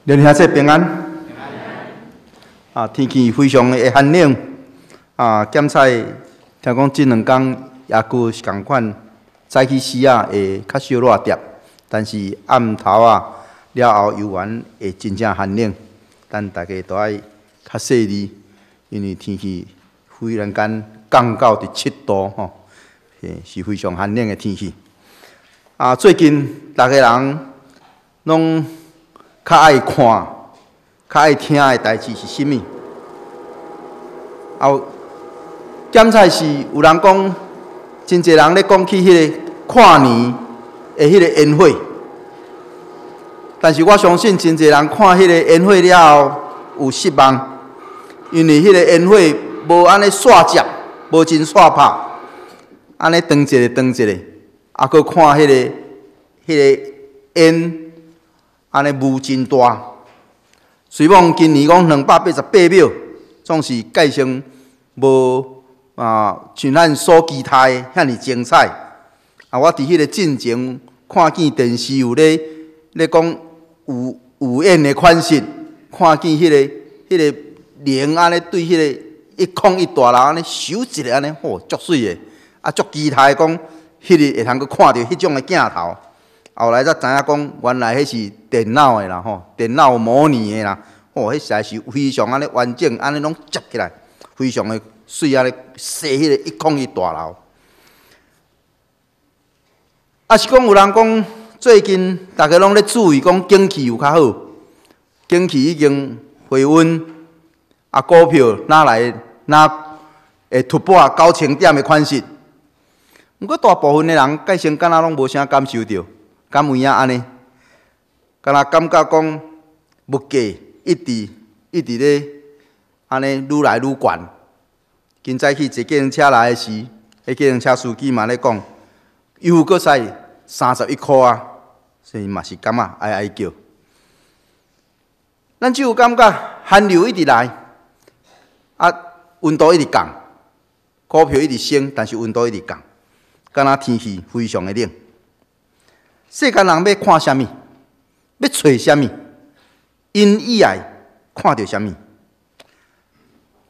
连兄弟平安。天气非常的寒冷。检菜听讲这2天也阁是同款，早起时会较小热点，但是暗头了后游玩会真正寒冷。咱大家都爱较细腻，因为天气忽然间降到17度是非常寒冷的天气。最近大家人拢较爱看、较爱听的代志是啥物？检菜是有人讲，真侪人咧讲起迄个跨年的迄个烟火，但是我相信真侪人看迄个烟火了后有失望，因为迄个烟火无安尼煞接，无真煞拍，安尼长一个长一个，阁看迄个烟。安尼雾真大，虽望今年讲288秒，总是计算无像咱所期待的遐尼精彩。我伫迄个进前看见电视有咧讲有烟的款式，看见迄个铃安尼对迄个101大楼安尼咻一个安尼，足水的，足期待讲迄个会通去看到迄种的镜头。后来才知影讲，原来迄是电脑的啦电脑模拟的啦，迄实在是非常安尼完整，安尼拢接起来，非常的水安尼踅迄个101大楼。是讲有人讲，最近大家拢咧注意讲景气有较好，景气已经回温，股票哪会突破9000点的款式。不过大部分的人，计先敢若拢无啥感受到。敢有影安尼？敢若感觉讲物价一直咧安尼愈来愈悬。今早去坐计程车来的时，迄计程车司机嘛咧讲，油阁使31块啊，所以嘛是感觉哀哀叫。咱只有感觉寒流一直来，温度一直降，股票一直升，但是温度一直降，敢若天气非常的冷。世间人要看啥物？要找啥物？因以外看到啥物？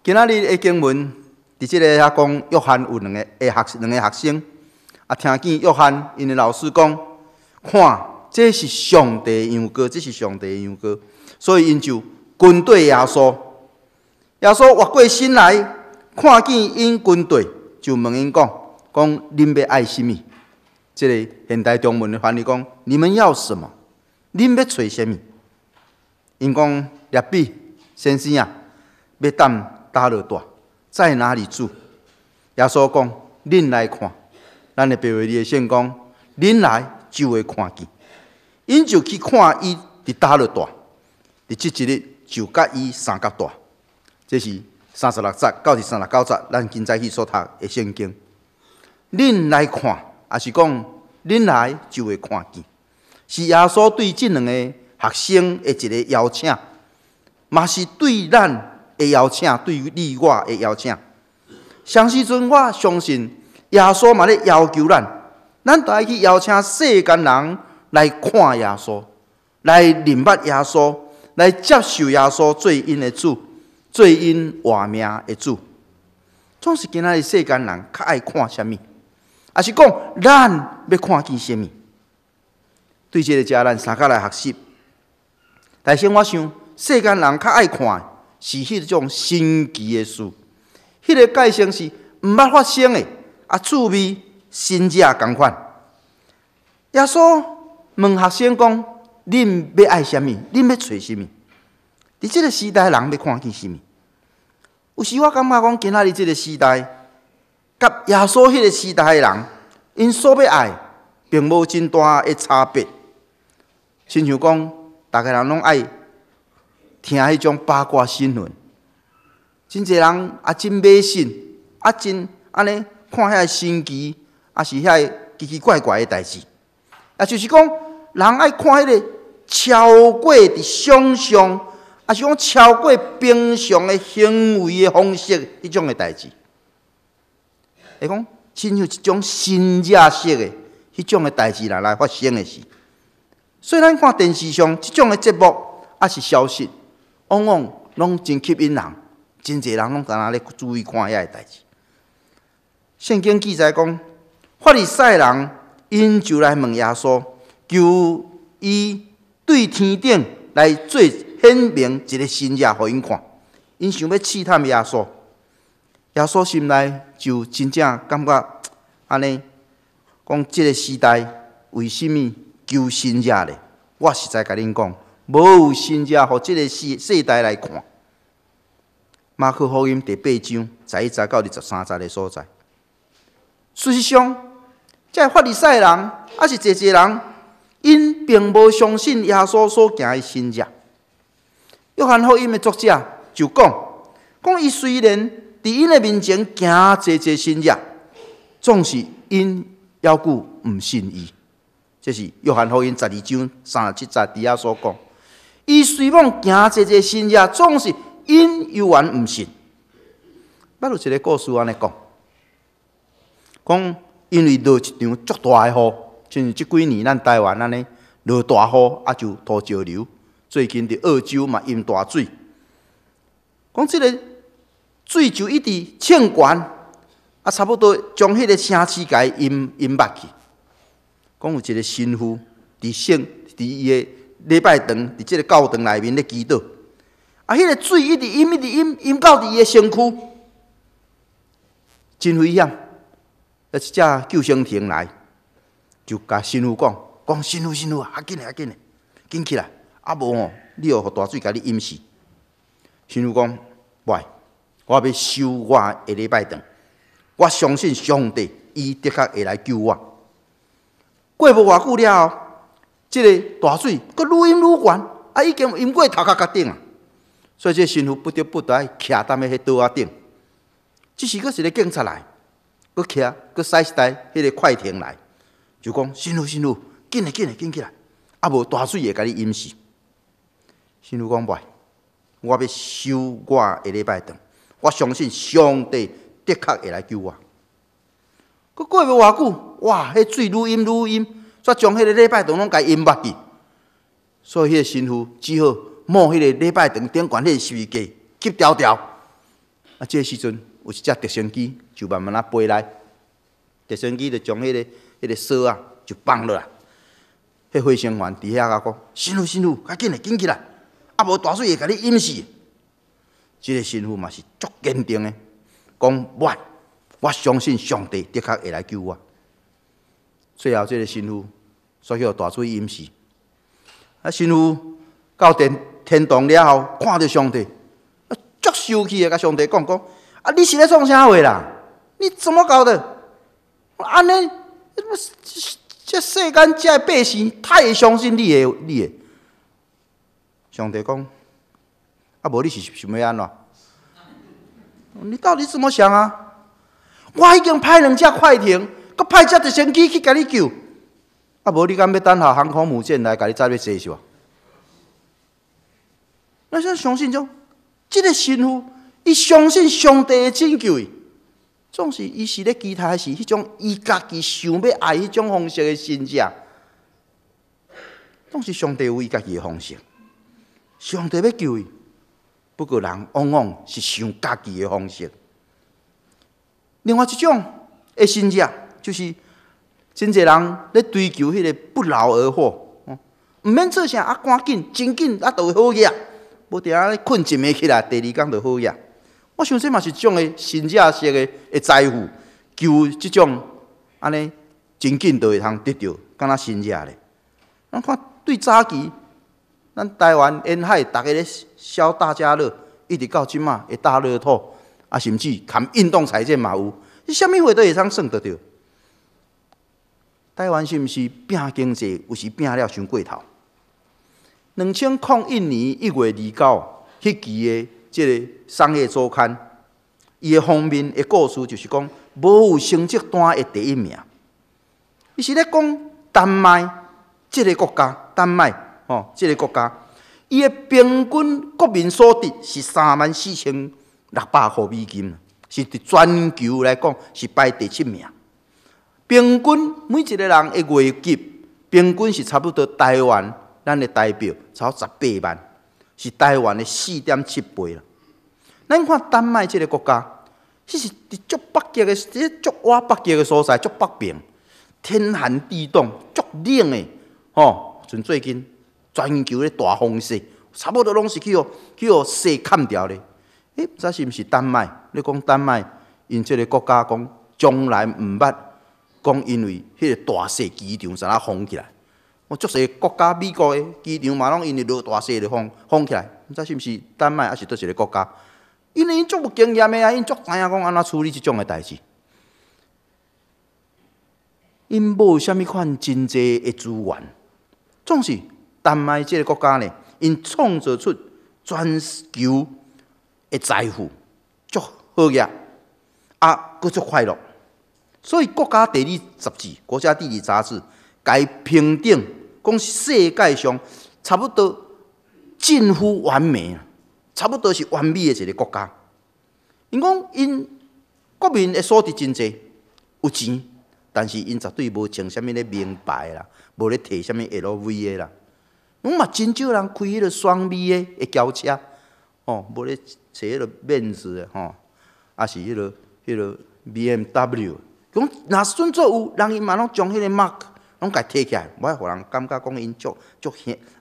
今仔日的经文，伫即个遐讲，约翰有两个学生，听见约翰因的老师讲，看，这是上帝的羊羔，这是上帝的羊羔，所以因就军队耶稣，耶稣越过身来，看见因军队，就问因讲，恁要爱啥物？这个现代中文的翻译讲：你们要什么？恁要找什么？因讲列比先生啊，要等大热大，在哪里住？耶稣讲：恁来看。咱的白话字的圣讲：恁来就会看见。因就去看伊伫大热大，伫即一日就甲伊相甲大。这是36节到是39节，咱今早去所读的圣经。恁来看。也是讲，恁来就会看见，是耶稣对这2个学生的一个邀请，嘛是对咱的邀请，对你我的邀请。上时阵，我相信耶稣嘛咧要求咱都爱去邀请世间人来看耶稣，来认捌耶稣，来接受耶稣做因的主，做因活命的主。总是今仔日世间人较爱看啥物？也是讲，咱要看见什么？对这个遮咱三角来学习。但是我想，世间人较爱看是迄种神奇的事，迄个概性是毋捌发生的，趣味新者同款。耶稣问学生讲：恁要爱什么？恁要找什么？伫这个时代，人要看见什么？有时我感觉讲，今仔日这个时代。甲耶稣迄个时代的人，因所要爱，并无真大的差别。亲像讲，大家人拢爱听迄种八卦新闻，真侪人真迷信，真安尼看遐神奇，是遐奇奇怪怪的代志。就是讲，人爱看迄个超过伫想象，是讲超过平常的行为的方式迄种的代志。会讲，亲像一种新热式的迄种的代志来发生的事。所以咱看电视上即种的节目，还是消息，往往拢真吸引人，真侪人拢敢若咧注意看遐个代志。圣经记载讲，法利赛人因就来问耶稣，求伊对天顶来做显明一个新约，互因看。因想要试探耶稣，耶稣心内就真正感觉安尼，讲即个时代为什么求新约咧？我实在甲恁讲，无有新约，互即个世代来看。马可福音第8章11到23节的所在。事实上，这法利赛人还是侪人，因并无相信耶稣所行的新约。约翰福音的作者就讲伊虽然伫因的面前行侪新约，总是因犹顾毋信伊。这是约翰福音12章37节底下所讲。伊虽往行侪新约，总是因犹原毋信。捌有一个故事安尼讲因为落一场足大的雨，像是即几年咱台湾安尼落大雨，啊就土石流。最近伫澳洲嘛淹大水，讲即个水就一直冲悬，啊差不多将迄个城市甲淹没去。讲有一个神父伫伊个礼拜堂，伫即个教堂内面咧祈祷，啊迄个水一直淹到伫伊个身躯，真危险。一只救生艇来，就甲神父讲神父，啊紧嘞，紧起来！啊无吼，你又互大水甲你淹死。神父讲，喂，我要修我的礼拜堂，我相信上帝，伊的确会来救我。过无偌久了后，即个大水佫愈淹愈悬，啊已经淹过头壳顶啊！所以这神父不得不来徛踮喺迄岛仔顶。这时佫一个警察来。佫徛，佫驶台迄个快艇来，就讲神父，紧起来！啊无大水会甲你淹死。神父讲袂，我要修我的礼拜堂，我相信上帝的确会来救我。佫过无偌久，哇！迄水愈淹，煞将迄个礼拜堂拢甲淹没去。所以迄个神父只好摸迄个礼拜堂顶悬迄个十字架，吸条。啊，这时阵。有一只直升机就慢慢飞来，直升机就将迄个锁啊就放落来。迄飞行员伫遐甲讲：神父，紧起来！啊无大水会甲你淹死。即个神父嘛是足坚定的，讲我相信上帝的确会来救我。最后，即个神父煞叫大水淹死。啊，神父到天堂了后，看到上帝，足生气的，甲上帝讲。啊！你是咧创啥话啦？你怎么搞的？安尼，这世间这百姓太会相信你的。上帝讲，啊无你是想要安怎？你到底怎么想啊？我已经派2只快艇，佮派只直升机去甲你救，啊无你敢要等候航空母舰来甲你载要坐是吧？那现在相信这个神父。伊相信上帝的拯救，总是伊是咧期待是迄种伊家己想要爱迄种方式的信者，总是上帝有伊家己的方式。上帝要救伊，不过人往往是想家己的方式。另外一种的信者，就是真侪人咧追求迄个不劳而获，毋免做啥啊，赶紧真紧啊，就好嘢，无定啊困一暝起来，第2天就好嘢。我想这嘛是一种的信者式的财富，求这种安尼真紧就会通得到，敢若信者咧。咱看对早期，咱台湾沿海大家咧销大家乐，一直到即马的大乐透，啊甚至含运动彩券嘛有，你啥物货都会通算得到。台湾是毋是拼经济，有时拼了伤过头？2001年1月29迄期的。即个商业周刊，伊的封面的故事就是讲，无有成绩单的第1名。伊是咧讲丹麦即个国家，即个国家，伊的平均国民所得是34,600块美金，是伫全球来讲是排第7名。平均每一个人的月入，平均是差不多台湾咱的台币超18万。是台湾的4.7倍啦。咱看丹麦这个国家，迄是伫足北极的，足挖北极的所在，足北边，天寒地冻，足冷的，像最近全球咧大风势，差不多拢是去雪砍掉咧。毋知是毋是丹麦？你讲丹麦，因这个国家讲将来毋捌讲因为迄个大雪机场怎啊封起来？我足侪国家，美国的机场嘛拢因为落大雪就封起来。毋知是毋是丹麦，还是倒一个国家？因为因足有经验的啊，因足知影讲安怎处理即种的代志。因无啥物款真济的资源，总是丹麦这个国家呢，因创造出全球的财富，足好业，佫足快乐。所以国家地理杂志、国家地理杂志，甲伊评定，讲是世界上差不多近乎完美，差不多是完美的一个国家。因讲因国民的所得真济，有钱。但是因绝对无穿啥物咧名牌啦，无咧摕啥物 LV 的啦，拢嘛真少人开迄个双 B 的轿车，无咧坐迄个奔驰的还是迄个 BMW。讲若算做有，人伊嘛拢将迄个 mark 拢家摕起来，我互人感觉讲因足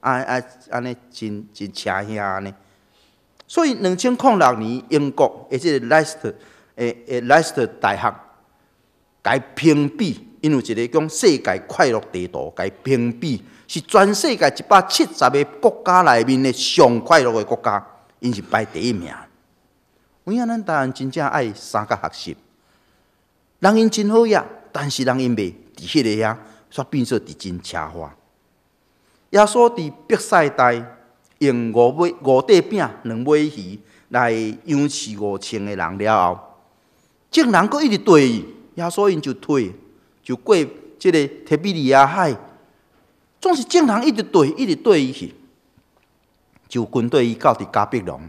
安尼真车兄安尼。所以2006年英国的即个莱斯特大学。甲伊评比，因有一个讲世界快乐地图，甲伊评比是全世界170个国家内面的上快乐的国家，因是排第1名。有影咱台湾真正爱三甲学习，人因真好呀，但是人因袂伫迄个遐，煞变做伫真车花。耶稣伫伯赛大用五块饼、2尾鱼来养饲5000个人了后，众人佫一直对伊。耶稣因就退，就过即个提比利亚海，总是众人一直对伊去，就军队伊到伫加百隆。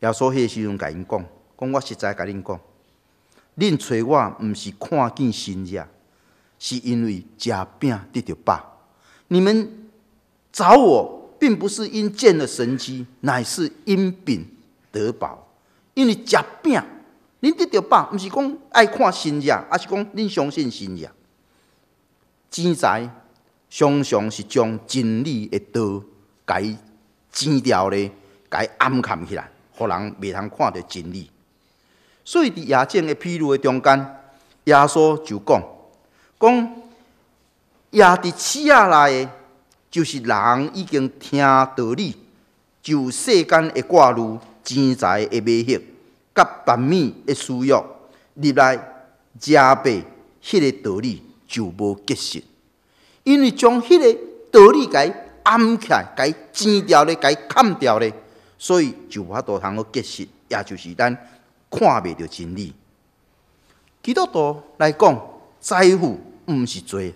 耶稣迄个时阵甲因讲，我实在甲恁讲，恁找我毋是看见神热，是因为食饼得着饱。你们找我，并不是因见了神迹，乃是因饼得饱，因为食饼。恁得着饱，毋是讲爱看神热，而是讲恁相信神热。钱财常常是将真理的道甲伊剪掉咧，甲伊暗藏起来，互人袂通看到真理。所以伫亚正的披露的中间，耶稣就讲亚伫齿仔内的，就是人已经听道理，就世间的挂虑、钱财的美色。甲万米的需要入来加倍，迄个道理就无结实，因为将迄个道理甲伊暗起来，甲伊剪掉咧，甲伊砍掉咧，所以就无法度通好结实，也就是咱看袂到真理。基督徒来讲，财富毋是罪，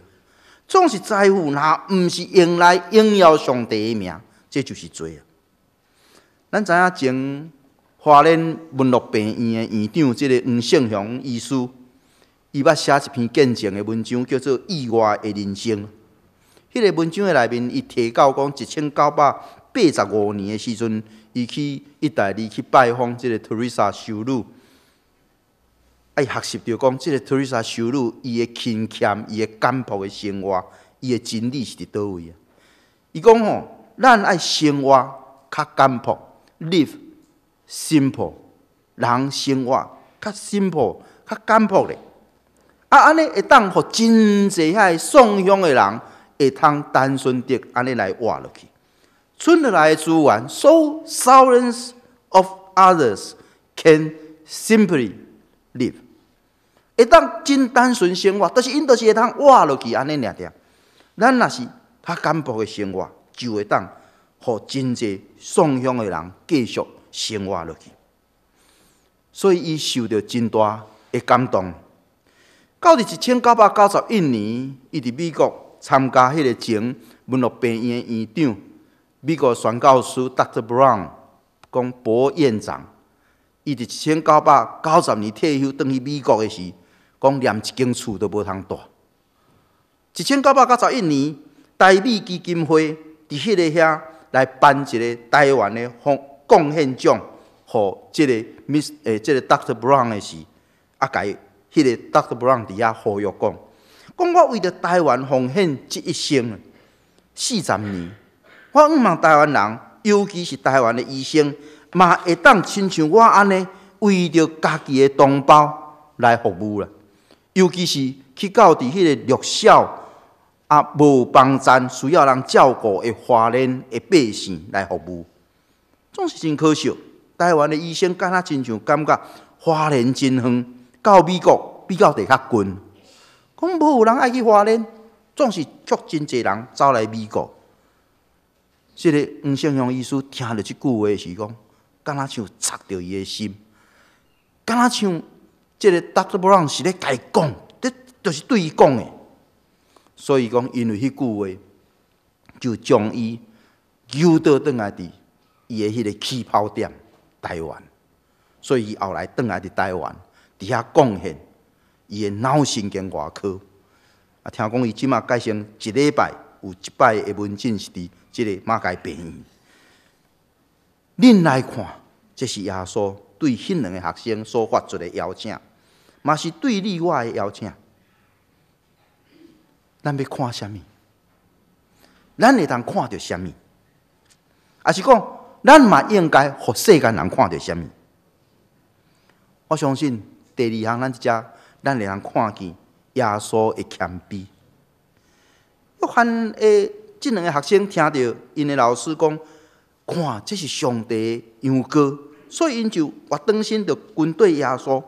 总是财富若毋是用来荣耀上帝的名，这就是罪。咱知影前。花莲文乐病院的院长，即个黄胜雄医师，伊捌写一篇见证的文章，叫做《意外的人生》。迄个文章的内面，伊提到讲1985年的时阵，伊去意大利去拜访即个 Teresa 修女，学习到讲，即个 Teresa 修女伊的勤俭、伊的简朴的生活，伊的真理是伫倒位啊？伊讲咱爱生活较简朴 ，live simple， 人生活较 simple、较简朴咧。安尼会当互真侪遐送乡的人会通单纯地安尼来活落去。剩落来的资源 ，so thousands of others can simply live， 会当真单纯生活，但是因就是会通活落去安尼尔点。咱若是较简朴的生活，就会当互真侪送乡的人继续生活落去。所以伊受到真大的感动。到伫1991年，伊伫美国参加迄个前文乐病院的院长，美国宣教师 Dr. Brown 讲博院长，伊伫1990年退休，转去美国的时，讲连一间厝都无通住。1991年，台美基金会伫迄个遐来颁一个台湾的贡献奖，互即个 即个 Dr. Brown 的时，甲迄个 Dr. Brown 伫遐呼吁讲我为着台湾奉献这一生，40年，我毋望台湾人，尤其是台湾的医生，嘛会当亲像我安尼，为着家己的同胞来服务啦。尤其是去到伫迄个弱小无帮站、需要人照顾的花莲的百姓来服务，总是真可惜。台湾的医生敢若亲像感觉花莲真远，到美国比较地较近。讲无有人爱去花莲，总是足真侪人走来美国。这个黄胜雄医师听到这句话时讲，敢若像插着伊的心，敢若像这个 Dr. Brown 是咧甲伊讲，这就是对伊讲的。所以讲，因为迄句话，就将伊诱导转来伫伊的迄个起跑点台湾。所以伊后来转来伫台湾，伫遐贡献伊的脑神经外科。听讲伊即马改成一礼拜有一摆的门诊是伫即个马偕病院。恁来看，这是耶稣对迄两个学生所发出的邀请，嘛是对你我的邀请。咱要看啥物？咱会当看到啥物？还是讲，咱嘛应该互世间人看到啥物？我相信第二项，咱会通看见耶稣的谦卑。约翰的这两个学生听到因的老师讲，看这是上帝的羊羔，所以因就活转身就跟对耶稣。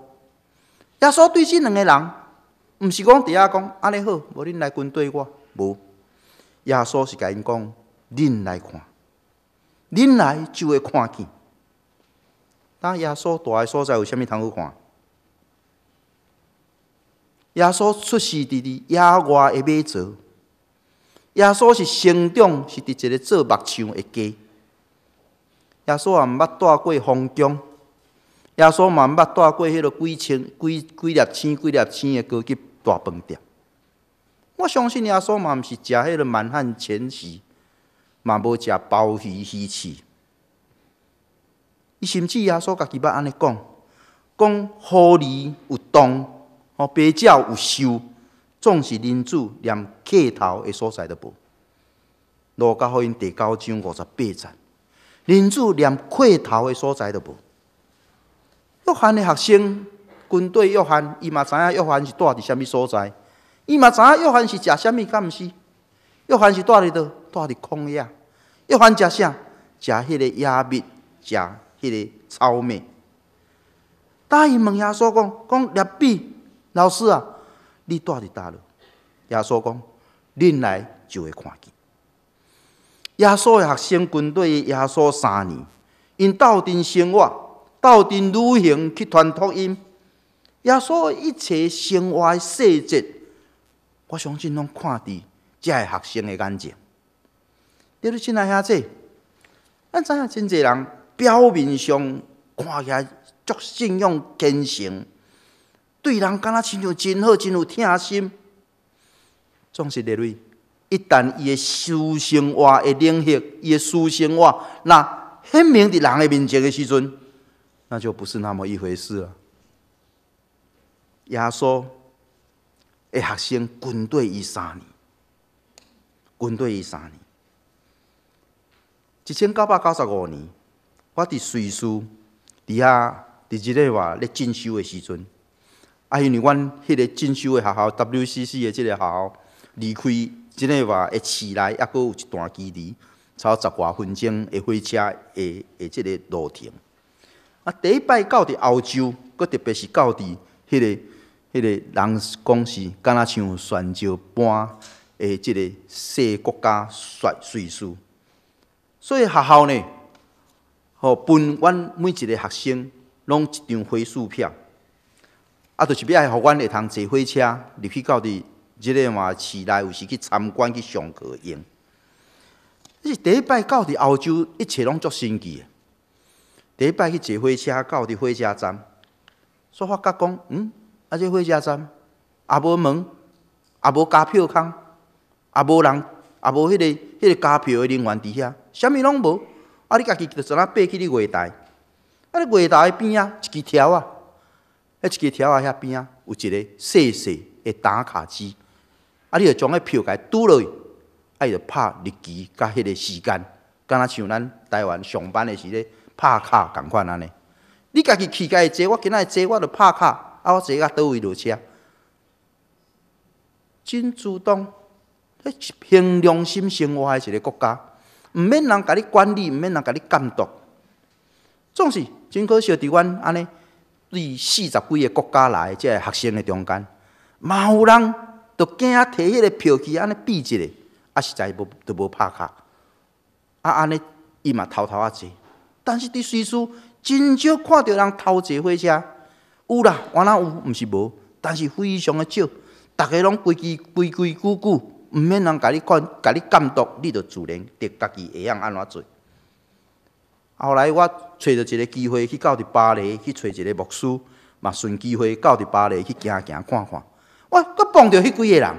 耶稣对这两个人，毋是讲伫遐讲安尼好，无恁来跟对我，无。耶稣是甲因讲，恁来看，恁来就会看见。当耶稣大的所在有啥物通好看？耶稣出世伫野外的马槽，耶稣是生长是伫一个做木匠的家，耶稣也毋捌带过风宫，耶稣嘛毋捌带过迄个几粒星的高级大饭店。我相信耶稣嘛毋是食迄个满汉全席，嘛无食鲍鱼鱼翅。伊甚至耶稣家己捌安尼讲，狐狸有洞，白鸟有寿，总是人子连客头的所在都无。路加福音第9章58节，人子连客头的所在都无。约翰的学生跟对约翰，伊嘛知影约翰是住伫啥物所在，伊嘛知影约翰是食啥物，敢毋是？约翰是住伫倒？住伫旷野。约翰食啥？食迄个野蜜，食迄个草莓。答应问耶稣讲rab比老师啊，你住伫倒落？耶稣讲，恁来就会看见。耶稣的学生跟对耶稣3年，因斗阵生活，斗阵旅行去传福音。耶稣的一切生活的细节，我相信拢看伫这个学生的眼前。对了，亲爱兄弟，咱知影真侪人表面上看起来足信用虔诚，对人敢若亲像真好，真有疼心。总是列位，一旦伊的私生活的领域，伊的私生活，那显明伫人的面前的时阵，那就不是那么一回事了。耶稣的学生跟对伊3年，跟对伊3年。1995年，我伫瑞士伫遐伫日内瓦咧进修的时阵，因为阮迄个进修的学校 WCC 的即个学校离开日内瓦的市内，还佫有一段距离，超10多分钟的火车的即个路程。第一摆到伫欧洲，佫特别是到伫迄个人讲是敢若像泉州般的即个小国家瑞士。所以学校呢，分阮每一个学生拢一张火速票，就是要互阮会通坐火车入去到伫日内瓦市内，有时去参观去上课用。这是第一摆到伫欧洲，一切拢足神奇的。第一摆去坐火车到伫火车站，所发觉讲，这火车站也无门，也无加票空，也无人，也无迄个加票的人员伫遐。啥物拢无，啊，你家己就怎啊爬去你月台，啊，你月台边啊，一支条啊，迄一支条啊，遐边啊，有一个细细的打卡机，啊，你就将迄票甲伊拄落去，啊，伊就拍日期甲迄个时间，敢若像咱台湾上班的时咧拍卡共款安尼。你家己去家己坐，我今仔坐，我就拍卡，啊，我坐到倒位落车，真自动。迄是凭良心生活的一个国家，毋免人甲你管理，毋免人甲你监督。总是真可惜，伫阮安尼对40几个国家来即个学生的中间，嘛有人就惊摕迄个票去安尼比一下，啊实在都无拍卡，啊安尼伊嘛偷偷啊坐。但是伫随处真少看到人偷坐火车，有啦，原来有，毋是无，但是非常的少，逐个拢规矩矩。毋免人甲你管、甲你监督，你就自然得家己会晓安怎做。后来我找到一个机会去到伫巴黎去找一个牧师，嘛顺机会到伫巴黎去行看看。我搁碰到迄几个人，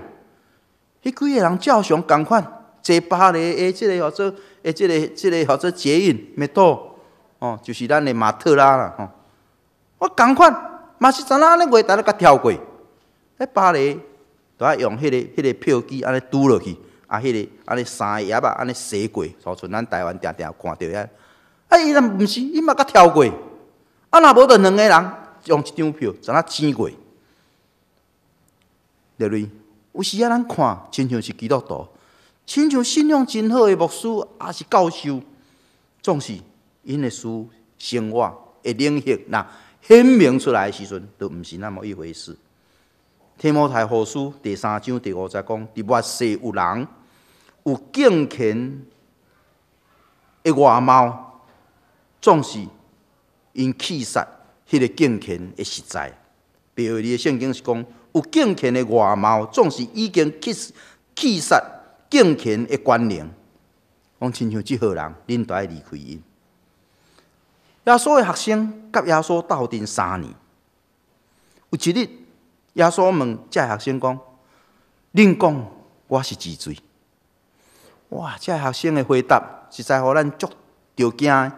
迄几个人照常共款，坐巴黎的即个叫做即个叫做捷运metro，哦，就是咱的马特拉啦吼。我共款，嘛是知影安尼月台咧甲跳过，喺巴黎。都爱用迄个票机安尼拄落去，啊，迄个安尼三个叶啊，安尼洗过，所像咱台湾定定看到遐。啊，伊若毋是，伊嘛甲跳过。啊，若无就2个人用一张票，怎啊挤过？对不对？有时啊，咱看亲像是基督徒，亲像信仰真好的牧师，也是教授，总是因的事生活的领域，若显明出来的时阵，都毋是那么一回事。提摩太后书第3章第5节讲：伫末世有人有敬虔的外貌，总是因弃杀迄个敬虔的实在。别个的圣经是讲，有敬虔的外貌，总是已经弃杀敬虔的观念。讲亲像即号人，恁都爱离开因。耶稣的学生甲耶稣斗阵3年，有一日。耶稣问这学生讲：“恁讲我是之罪？”哇！这学生的回答实在互咱足着惊的。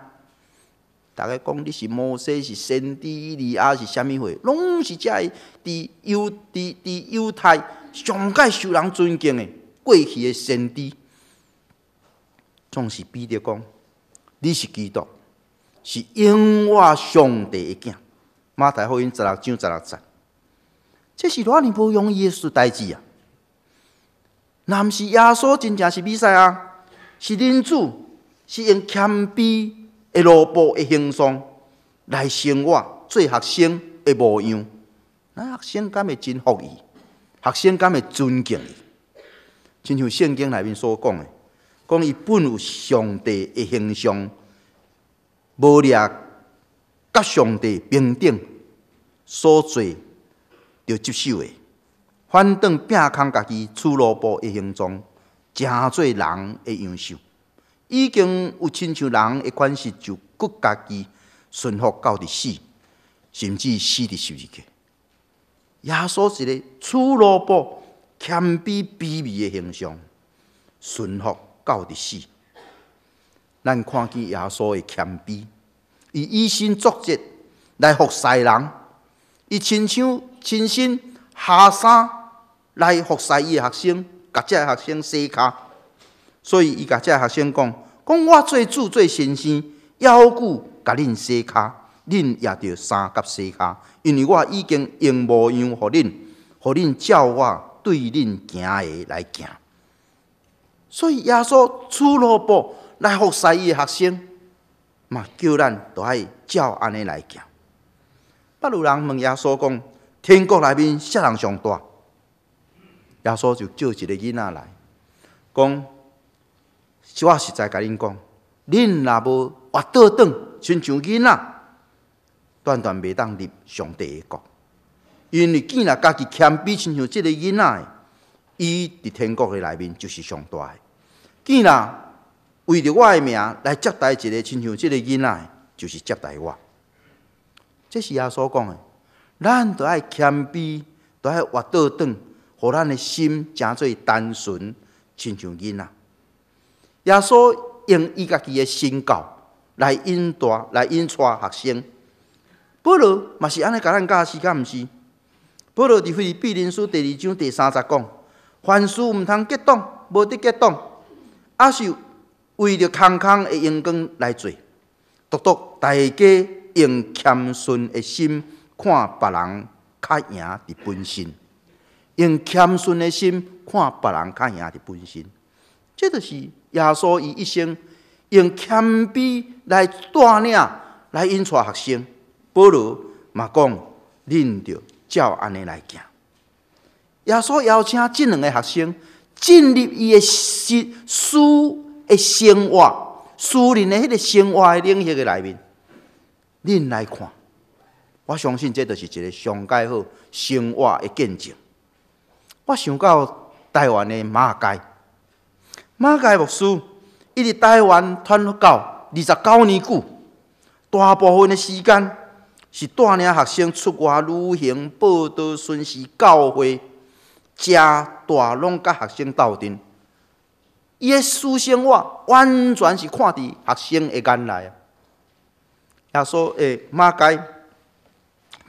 大家讲你是摩西，是先知以利亚，是啥物货？拢是这伫犹太上界受人尊敬的过去的先知。总是彼得讲：“你是基督，是永活上帝的囝。”马太福音16章16节。这是偌尔无容易的代志啊！若毋是耶稣真正是弥赛亚，是人主，是用谦卑的罗布的形象来生活，做学生的模样，那学生敢会真服伊？学生敢会尊敬伊？亲像圣经内面所讲的，讲伊本有上帝的形象，无掠甲上帝平等所做。着接受的，反倒拼空家己处罗布的形状，诚做人的样式，已经有亲像人的款式，就搁家己顺服到伫死，甚至死伫十字架。耶稣是一个处罗布、谦卑卑微的形象，顺服到伫死。咱看见耶稣的谦卑，伊以身作则来服侍人。伊亲身下山来服侍伊的学生，甲这学生洗骹。所以伊甲这学生讲：我做主做先生，要顾甲恁洗骹，恁也着三甲洗骹，因为我已经用模样互恁照我对恁行的来行。所以耶稣处罗布来服侍伊的学生，嘛叫咱都爱照安尼来行。捌有人问耶稣讲：天国内面啥人上大？耶稣就叫一个囡仔来，讲：我实在甲恁讲，恁若无活倒转，亲像囡仔，断袂当入上帝的国。因为既然家己谦卑，亲像即个囡仔，伊伫天国的内面就是上大的。既然为着我的名来接待一个亲像即个囡仔，就是接待我。这是耶稣讲的，咱都爱谦卑，都爱活倒转，互咱的心诚做单纯，亲像囡仔。耶稣用伊家己的身教来引导、来引带学生。保罗嘛是安尼甲咱教示，敢毋是？保罗伫腓立比人书第2章第30讲：凡事毋通结党，无得结党，也是为着空空的阳光来做。独大家用谦逊的心看别人较赢伫本身，用谦逊的心看别人较赢伫本身。这就是耶稣伊一生用谦卑来带领、来引带学生。保罗嘛讲，恁着照安尼来行。耶稣邀请这两个学生进入伊的私的生活、私人的迄个生活的领域的内面，恁来看。我相信这就是一个上介好生活的见证。我想到台湾的马街牧师，伊伫台湾传福教29年久，大部分的时间是带领学生出外旅行、报道、巡视教会，食大拢甲学生斗阵。伊的私生活完全是看伫学生的眼内。耶稣的马街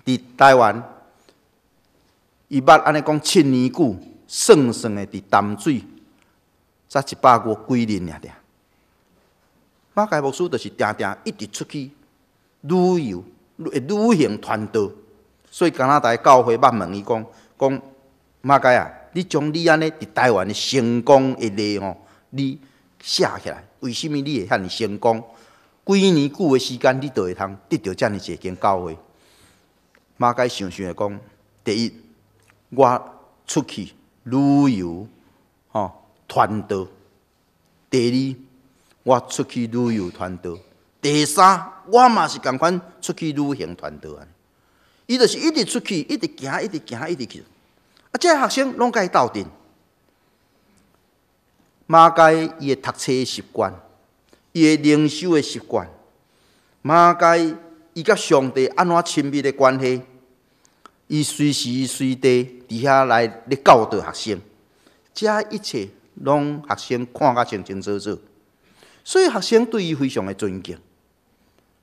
伫台湾，伊捌安尼讲7年久，算的伫淡水，才150几人尔。马街牧师就是定定一直出去旅游、旅行传道，所以加拿大教会捌问伊讲马街啊，你将你安尼伫台湾的成功的例吼，你写起来，为什么你会遐尼成功？几年久的时间，你就会通得到遮尔一间教会？马街想的讲，第一，我出去旅游，传道；第二，我出去旅游传道；第三，我嘛是共款出去旅行传道啊。伊就是一直出去，一直行，一直行，一直去。这些学生拢甲伊斗阵。马街伊的读册的习惯，伊的灵修的习惯，马街伊甲上帝安怎亲密的关系，伊随时随地伫遐来咧教导学生，这一切拢学生看甲清清楚楚，所以学生对伊非常的尊敬，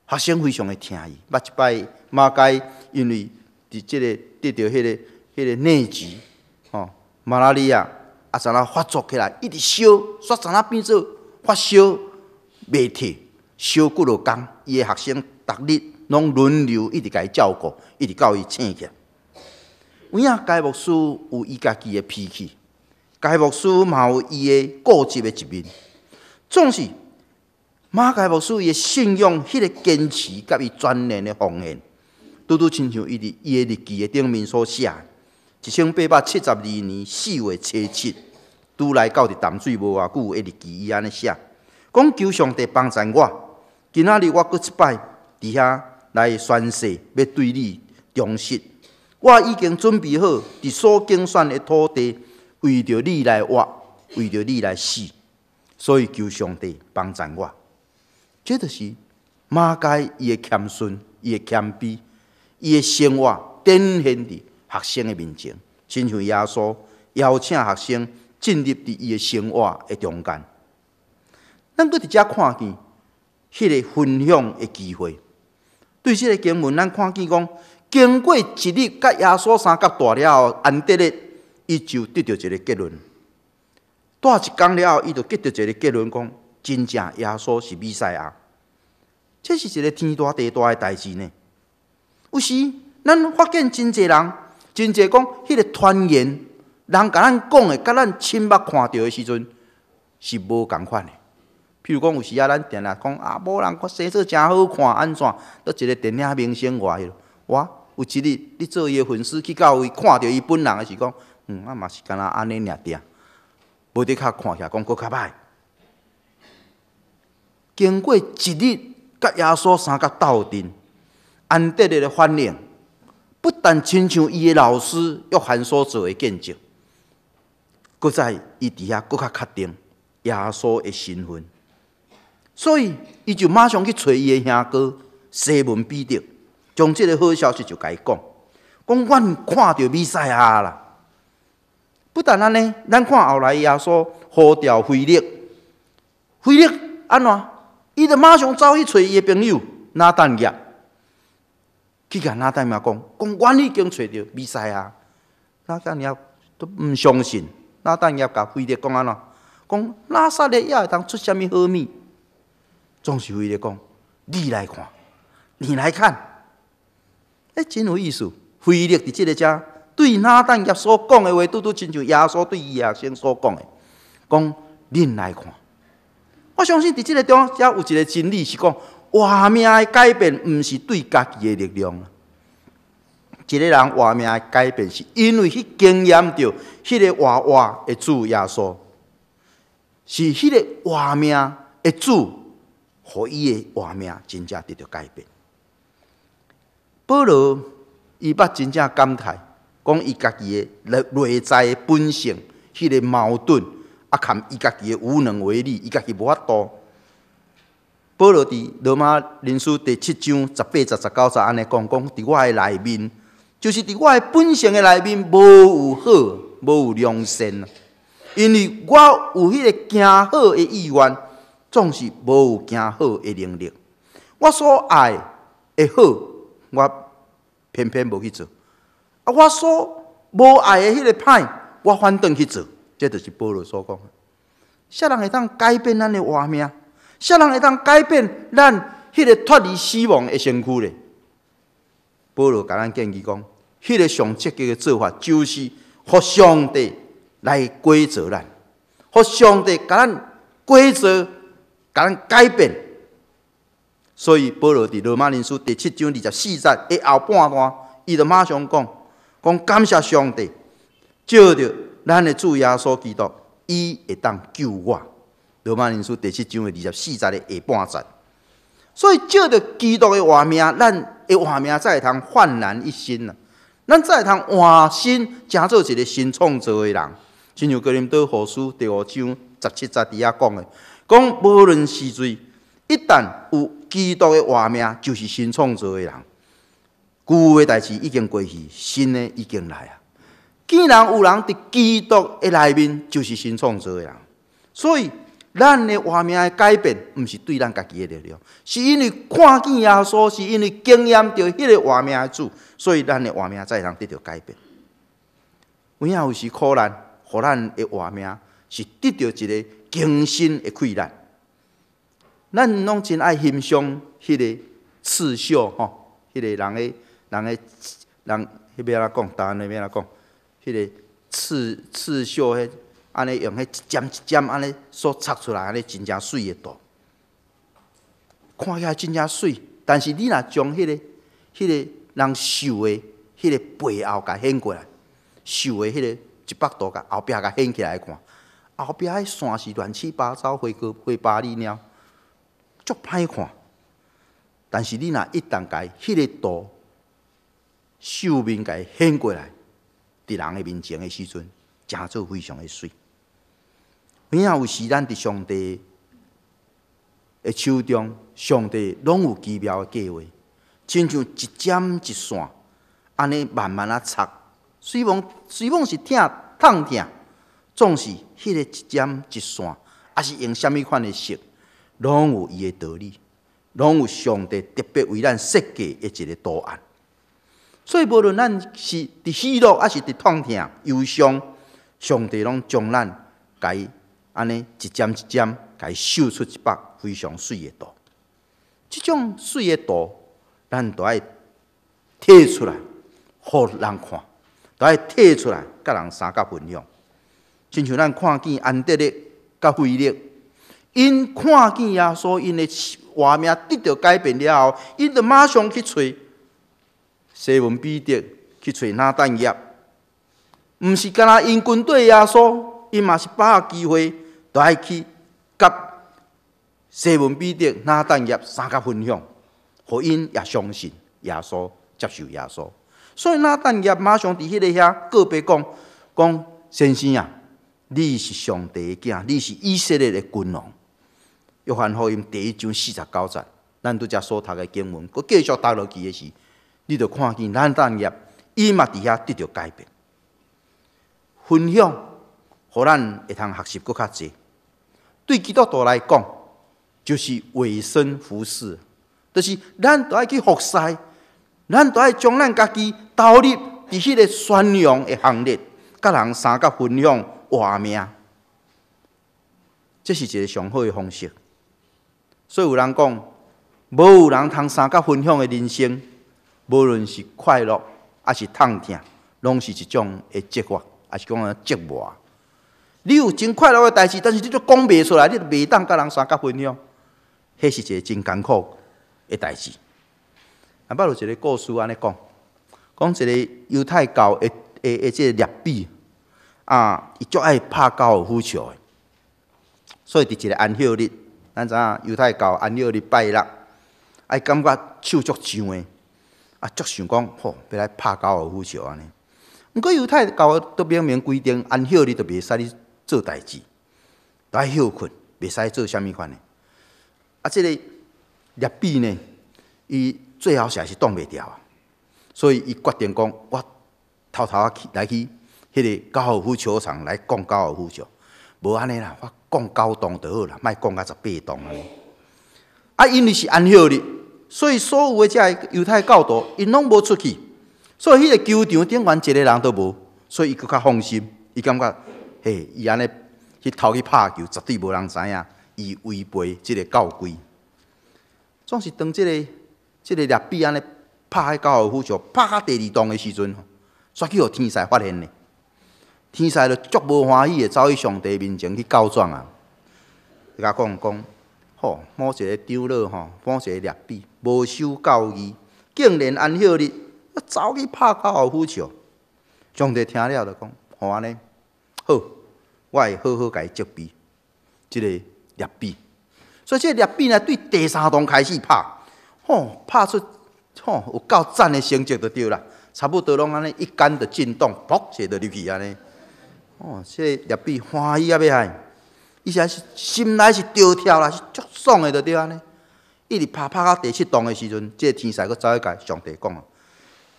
学生非常的听伊。捌一摆马街因为伫即个得到迄个疟疾，马拉利亚啊，怎啊发作起来，一直烧，煞怎啊变做发烧袂退，烧几落工，伊的学生逐日拢轮流一直甲伊照顾，一直到伊醒起来。有影该牧师有伊家己的脾气，该牧师嘛有伊的固执的一面。总是马该牧师伊的信仰，迄个坚持甲伊专念的奉献，拄拄亲像伊的日记的顶面所写，1872年4月初7，拄来到伫淡水无偌久的日记，伊安尼写，讲求上帝帮助我，今仔日我搁一摆伫遐来宣誓，要对你忠实。我已经准备好伫所竞选的土地，为着你来活，为着你来死，所以求上帝帮助我。这就是马街伊的谦逊，伊的谦卑，伊的生活展现伫学生的面前，亲像耶稣邀请学生进入伫伊的生活的中间。咱搁伫遮看见迄个分享的机会。对这个经文，咱看见讲，经过一日甲耶稣三角大了后，安德烈伊就得到一个结论。大一天了后，伊就得到一个结论，讲真正耶稣是弥赛亚。这是一个天大地大的代志呢。有时咱发现真侪人，真侪讲迄个传言，人甲咱讲的，甲咱亲目看到的时阵，是无共款的。譬如讲，有时啊，咱定定讲啊，某人洗做真好看，安怎？倒一个电影明星外迄落，哇！有一日你做伊的粉丝去到位，看到伊本人的是讲，啊嘛是干那安尼尔定，无得较看起来讲佫较歹。经过一日甲耶稣三角斗阵，安德烈的反应，不但亲像伊的老师约翰所做的见证，佫在伊伫遐佫较确定耶稣的身份。所以，伊就马上去找伊的兄哥西门彼得，将这个好消息就甲伊讲，阮看到弥赛亚啦。不但安尼，咱看后来耶稣呼召腓力，腓力安怎？伊就马上走去找伊的朋友拿但业，去甲拿但业讲，阮已经找到弥赛亚。拿但业都毋相信，拿但业甲腓力讲安怎？讲拿撒勒也会当出啥物好物？总是腓力讲，你来看，你来看，真有意思。腓力伫即个遮对拿但业所讲的话，拄拄亲像耶稣对耶稣所讲的，讲恁来看。我相信伫即个中，遮有一个真理是讲，活命的改变，毋是对家己的力量。一个人活命的改变，是因为去经验到迄个活的主耶稣，是迄个活命的主，互伊的活命真正得到改变。保罗伊捌真正感慨，讲伊家己的内在的本性，迄个矛盾。含伊家己的无能为力，伊家己无法度。保罗伫罗马人书第7章18、19安尼讲，伫我的内面，就是伫我的本性的内面，无有好，无有良善。因为我有迄个行好的意愿，总是无有行好的能力。我所爱的好，我偏偏无去做；我所无爱的迄个歹，我反倒去做。这就是保罗所讲的。啥人会当改变咱的活命？啥人会当改变咱迄个脱离死亡的身躯咧？保罗甲咱建议讲，迄个上积极的做法，就是互上帝来规则咱，互上帝甲咱规则，甲咱改变。所以保罗伫罗马人书第7章24节的后半段，伊就马上讲感谢上帝，照着咱的主耶稣基督，伊会当救我。罗马人书第7章的24节的下半节。所以照着基督的活命，咱的活命才会通焕然一新啊！咱才会通换新，成做一个新创造的人。亲像哥林多后书第5章17节底下讲的，讲无论是谁，一旦有基督的活命，就是新创造的人。旧的代志已经过去，新的已经来啊！既然有人伫基督的内面，就是新创造的人。所以，咱的活命的改变，毋是对咱家己的力量，是因为看见耶稣，是因为经验到迄个活命的主，所以咱的活命才会通得到改变。有影有时苦难，互咱的活命是得到一个精神的溃烂。咱拢真爱欣赏迄个刺绣吼，迄个人迄要安怎讲？答案要安怎讲？迄个刺绣，迄安尼用迄一针一针安尼所插出来，安尼真正水的图，看起来真正水。但是你若将迄个人绣的迄个背后甲掀过来，绣的迄个100度甲后壁甲掀起来看，后壁迄线是乱七八糟、花巴里鸟，足歹看。但是你若一旦甲迄个图绣面甲掀过来，伫人的面前的时阵，真做非常的水。有影有时咱伫上帝的手中，上帝拢有奇妙的计划，亲像一针一线，安尼慢慢啊插。虽然是痛，总是迄个一针一线，还是用啥物款的色，拢有伊的道理，拢有上帝特别为咱设计的一个图案。所以，无论咱是伫喜乐，还是伫痛、忧伤，上帝拢将咱甲伊安尼一针一针，甲伊绣出一幅非常水的图。这种水的图，咱都爱摕出来，互人看，都爱摕出来，甲人相甲分享。亲像咱看见安德烈甲腓力，因看见耶稣因的活命得到改变了后，因就马上去找西门彼得，去找拿但业，毋是干那因军队耶稣，因嘛是把握机会，都爱去甲西门彼得、拿但业三甲分享，互因也相信耶稣，接受耶稣。所以拿但业马上伫迄个遐告白讲先生啊，你是上帝的囝，你是以色列的君王。约翰福音第1章49节，咱拄则所读的经文，佮继续读落去的是，你就看见拿但业伊嘛伫遐得到改变，分享，互咱会通学习搁较济。对基督徒来讲，就是委身服侍，就是咱都爱去服侍，咱都爱将咱家己投入伫迄个宣扬的行列，甲人相甲分享活命，这是一个上好的方式。所以有人讲，无有人通相甲分享的人生，无论是快乐还是痛痛，拢是一种的折磨，还是讲折磨。你有真快乐的代志，但是你都讲袂出来，你就袂当甲人相甲分享，迄是一个真艰苦的代志。啊，捌有一个故事安尼讲，讲一个犹太教的这个列比啊，伊足爱拍高尔夫球的，所以伫一个安息日，咱知影犹太教安息日拜六，爱感觉手足痒的，啊，足想讲吼，要来拍高尔夫球安尼。毋过犹太教都明明规定，安息日就袂使你做代志，都爱休困，袂使做啥物款的。啊，这个列比呢，伊最后实是挡袂牢啊，所以伊决定讲，我偷偷啊来去迄个高尔夫球场来讲高尔夫球，无安尼啦，我讲9洞就好啦，莫讲到18洞安尼。啊，因为是安息日，所以所有的这个犹太教徒，因拢无出去，所以迄个球场顶悬一个人都无，所以伊佫较放心，伊感觉。嘿，伊安尼去偷去拍球，绝对无人知影，伊违背即个教规。总是当即个列比安尼拍迄高尔夫球，拍到第2洞的时阵，煞去互天使发现呢。天使就足无欢喜的走去上帝面前去告状啊！伊甲讲，吼，某一个长老吼，某一个列比无守教义，竟然安息日走去拍高尔夫球。上帝听了就讲，吼安尼。好，我会好好甲伊责备即个列比。所以即个列比呢，对第3洞开始拍，吼，拍出吼有够赞的成绩就对啦。差不多拢安尼一杆就进洞，噗，射到入去安尼。哦，即个列比欢喜啊要害，伊是心内是跳跳啦，是足爽的就对安尼。一直拍到第7洞的时阵，即个天使佫走去甲上帝讲啊，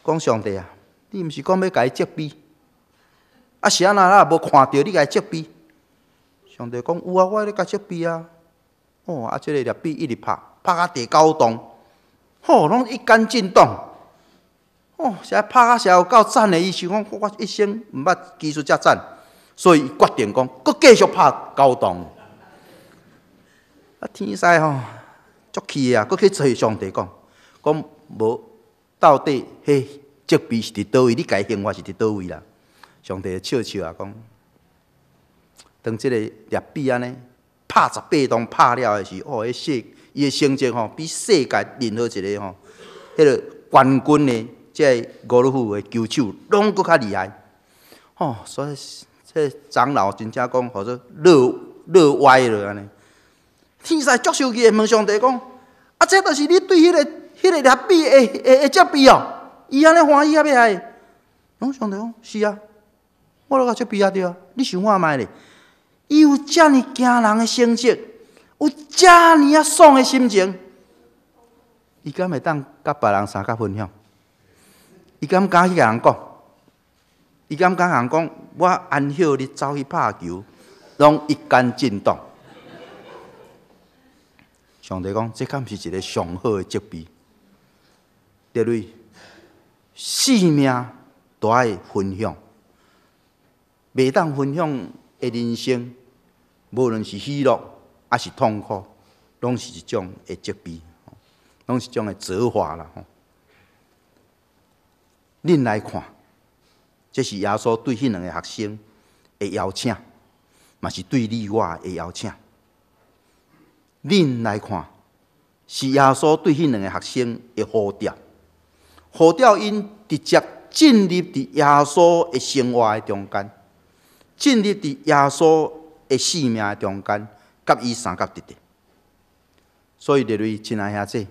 讲上帝啊，你毋是讲要甲伊责备？啊，是安那啦？无看到你甲伊责备？上帝讲有啊，我咧甲责备啊。哦，啊，即个列比一直拍到第9洞，吼，拢一杆进洞。哦，实在拍到实有够赞的，伊想讲我一生毋捌技术遮赞，所以决定讲，佫继续拍9洞。啊，天使吼足气啊，佫去找上帝讲无到底迄责备是伫倒位？你家行为是伫倒位啦？上帝笑笑啊，讲，当即个列比安尼拍18洞拍了的时候，伊的成绩吼比世界任何一个吼，迄个冠军的即个高尔夫的球手拢佫较厉害。吼，所以这长老真正讲，或者乐歪了安尼。天使足生气，问上帝讲：啊，这就是你对迄个列比的责备哦？伊安尼欢喜啊要害？上帝讲：是啊。我都甲责备啊对啊，你想看卖咧？伊有遮尔惊人的成绩，有遮尔啊爽的心情，伊敢会当甲别人相甲分享？伊敢去甲人讲？伊敢甲人讲？我安息日走去拍球，拢一杆进洞。上帝讲，这敢是一个上好的责备？第类，性命都爱分享。袂当分享的人生，无论是喜乐还是痛苦，拢是一种的责备，拢是一种的责罚啦。恁来看，这是耶稣对迄2个学生的邀请，嘛是对你我的邀请。恁来看，是耶稣对迄2个学生的呼召，呼召因直接进入伫耶稣的生活的中间。进入伫耶稣的生命的中间，甲伊相甲直直。所以，列位亲爱兄弟，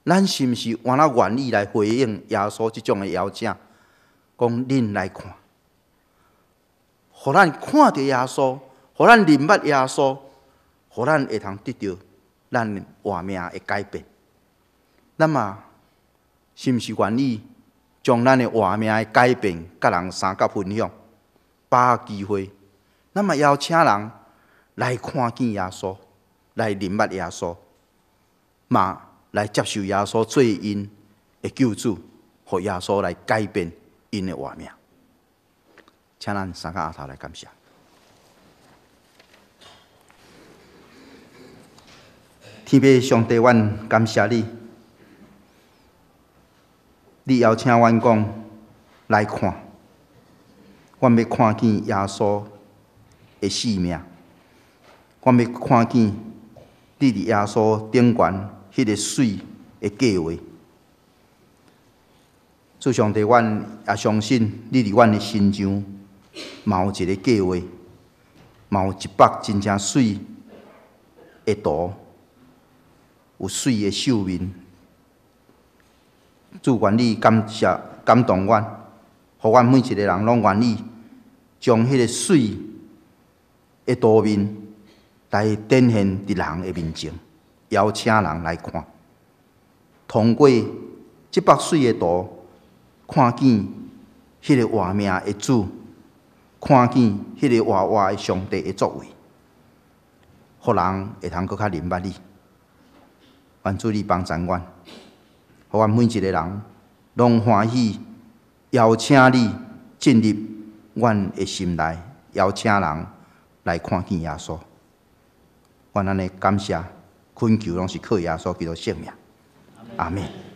咱是毋是原来愿意来回应耶稣即种的邀请？讲恁来看，互咱看到耶稣，互咱认捌耶稣，互咱会通得到咱活命的改变。那么，是毋是愿意将咱的活命的改变，甲人相甲分享？把握机会，那么邀请人来看见耶稣，来认捌耶稣，嘛来接受耶稣做因的救主，互耶稣来改变因的活命。请咱三个阿头来感谢。天父上帝，阮感谢你，你邀请阮讲来看，阮要看见耶稣的生命，阮要看见你伫耶稣顶悬迄个水的计划。主上帝，阮也相信你伫阮的心上，嘛有一个计划，嘛有一幅真正水的图。有水的秀面，主愿你感动阮，互阮每一个人拢愿意将迄个水的图面来展现伫人的面前，邀请人来看。通过即幅水的图，看见迄个活命的主，看见迄个活活的上帝的作为，互人会通搁较明白你。愿主你帮助阮，互阮每一个人拢欢喜，邀请你进入阮的心内，邀请人来看见耶稣。阮安尼感谢、恳求，拢是靠耶稣基督圣名。阿门。